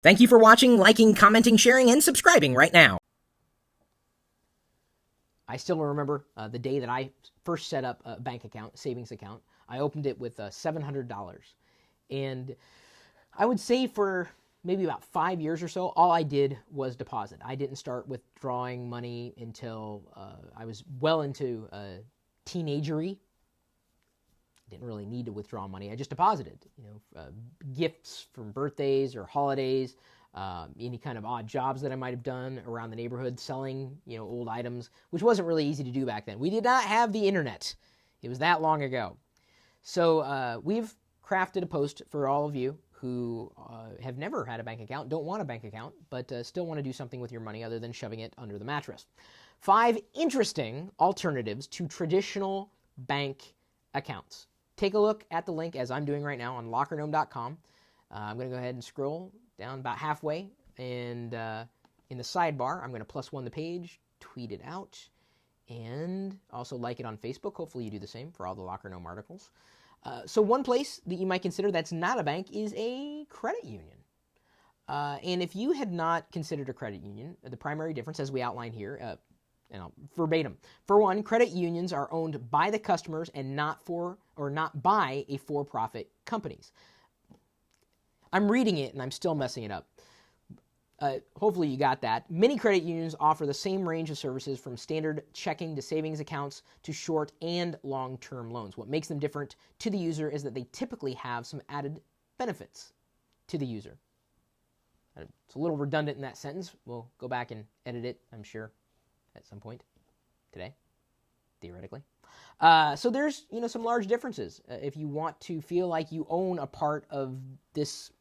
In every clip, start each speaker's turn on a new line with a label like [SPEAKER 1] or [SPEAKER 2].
[SPEAKER 1] Thank you for watching, liking, commenting, sharing, and subscribing right now.
[SPEAKER 2] I still remember the day that I first set up a bank account, savings account. I opened it with $700. And I would say for maybe about 5 years or so, all I did was deposit. I didn't start withdrawing money until I was well into teenagery. Didn't really need to withdraw money. I just deposited, gifts from birthdays or holidays, any kind of odd jobs that I might have done around the neighborhood, selling, old items, which wasn't really easy to do back then. We did not have the internet. It was that long ago. So we've crafted a post for all of you who have never had a bank account, don't want a bank account, but still want to do something with your money other than shoving it under the mattress. 5 interesting alternatives to traditional bank accounts. Take a look at the link, as I'm doing right now, on lockergnome.com. I'm going to go ahead and scroll down about halfway, and in the sidebar, I'm going to +1 the page, tweet it out, and also like it on Facebook. Hopefully you do the same for all the Locker Gnome articles. So one place that you might consider that's not a bank is a credit union. And if you had not considered a credit union, the primary difference, as we outline here, verbatim. For one, credit unions are owned by the customers and not by a for-profit companies. I'm reading it and I'm still messing it up. Hopefully you got that. Many credit unions offer the same range of services, from standard checking to savings accounts to short and long-term loans. What makes them different to the user is that they typically have some added benefits to the user. It's a little redundant in that sentence. We'll go back and edit it, I'm sure, at some point today, theoretically. So there's some large differences. If you want to feel like you own a part of this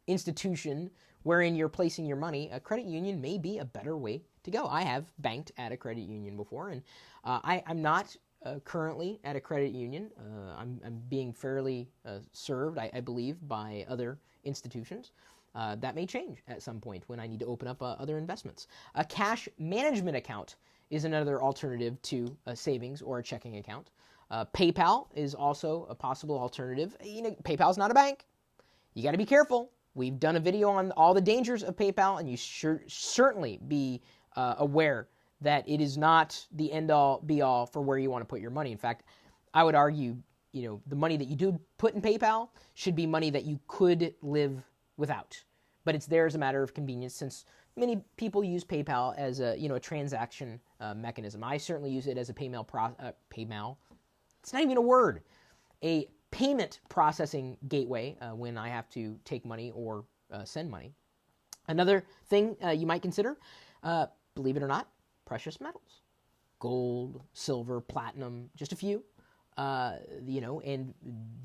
[SPEAKER 2] institution wherein you're placing your money, a credit union may be a better way to go. I have banked at a credit union before, and I'm not currently at a credit union. I'm being fairly served, I believe, by other institutions. That may change at some point when I need to open up other investments. A cash management account is another alternative to a savings or a checking account. PayPal is also a possible alternative. PayPal's not a bank. You got to be careful. We've done a video on all the dangers of PayPal, and you should certainly be aware that it is not the end-all, be-all for where you want to put your money. In fact, I would argue, the money that you do put in PayPal should be money that you could live without. But it's there as a matter of convenience, since many people use PayPal as a transaction mechanism. I certainly use it as a paymail. It's not even a word. A payment processing gateway when I have to take money or send money. Another thing you might consider, believe it or not, precious metals. Gold, silver, platinum, just a few. And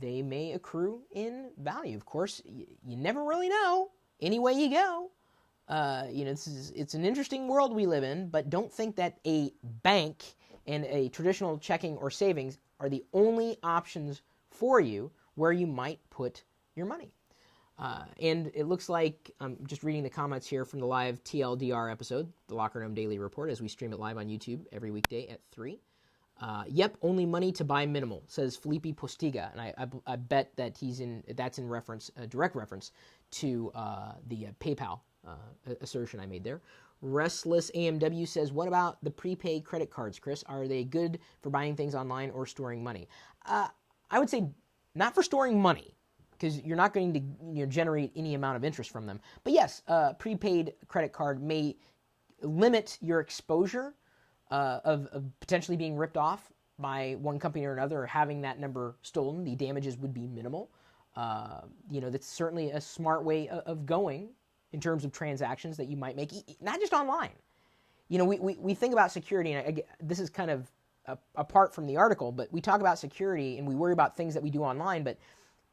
[SPEAKER 2] they may accrue in value. Of course, you never really know any way you go. It's an interesting world we live in, but don't think that a bank and a traditional checking or savings are the only options for you where you might put your money. And it looks like, I'm just reading the comments here from the live TLDR episode, the Locker Gnome Daily Report, as we stream it live on YouTube every weekday at 3. Yep, only money to buy minimal, says Felipe Postiga, and I bet that that's in reference, direct reference to the PayPal assertion I made there. Restless AMW says, what about the prepaid credit cards, Chris? Are they good for buying things online or storing money? I would say not for storing money, because you're not going to generate any amount of interest from them. But yes, a prepaid credit card may limit your exposure of potentially being ripped off by one company or another, or having that number stolen. The damages would be minimal. That's certainly a smart way of going in terms of transactions that you might make, not just online. We think about security, and this is kind of apart from the article, but we talk about security and we worry about things that we do online, but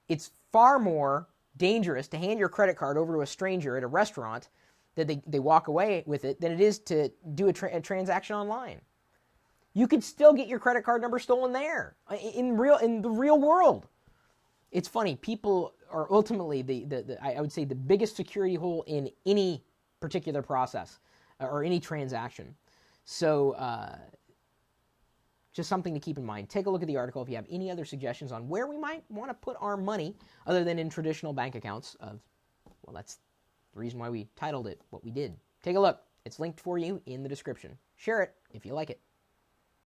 [SPEAKER 2] it's far more dangerous to hand your credit card over to a stranger at a restaurant that they walk away with it than it is to do a transaction online. You could still get your credit card number stolen there in the real world. It's funny. People are ultimately I would say the biggest security hole in any particular process or any transaction. So just something to keep in mind. Take a look at the article if you have any other suggestions on where we might want to put our money other than in traditional bank accounts. That's the reason why we titled it what we did. Take a look. It's linked for you in the description. Share it if you like it.